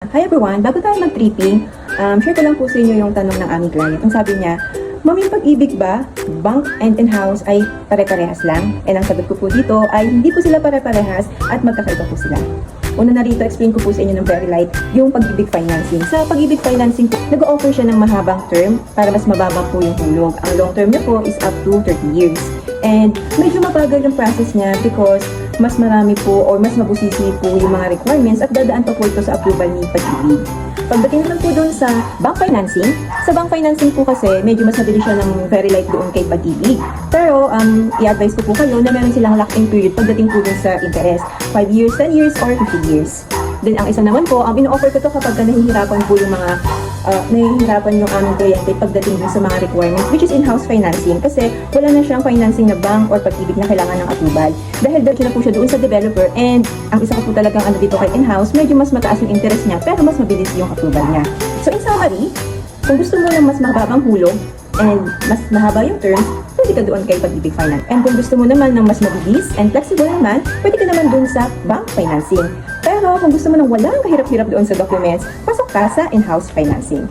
Hi everyone! Bago tayo mag-tripping, share ko lang po sa inyo yung tanong ng aming client. Ang sabi niya, Ma'am, yung Pag-ibig ba, bank and in-house ay pare-parehas lang? And ang sagot ko po dito ay hindi po sila pare-parehas at magkakaiba po sila. Una na rito, explain ko po sa inyo ng very light yung Pag-ibig financing. Sa Pag-ibig financing po, nag-o-offer siya ng mahabang term para mas mababa po yung hulog. Ang long term niya po is up to 30 years. And medyo mabagal yung process niya because mas marami po or mas mabusisi po yung mga requirements at dadaan pa po ito sa approval ni Pag-ibig. Pagdating naman po doon sa bank financing po kasi medyo mas mabilis siya ng very light doon kay Pag-ibig. Pero i-advise ko po kayo na meron silang lock-in period pagdating po doon sa interest. 5 years, 10 years, or 15 years. Then ang isa naman po, ino-offer ko to kapag nahihirapan po yung mga nahihirapan yung aming kliyente pagdating dun sa mga requirements, which is in-house financing kasi wala na siyang financing na bank or Pag-ibig na kailangan ng approval. Dahil diretso na po siya doon sa developer and ang isa ko po talagang dito kay in-house, medyo mas mataas yung interest niya pero mas mabilis yung approval niya. So in summary, kung gusto mo ng mas mahabang hulog and mas mahaba yung terms, pwede ka doon kay Pag-ibig Finance. And kung gusto mo naman ng mas mabilis and flexible naman, pwede ka naman doon sa bank financing. Pero kung gusto mo ng walang kahirap-hirap doon sa documents, pasok ka sa in-house financing.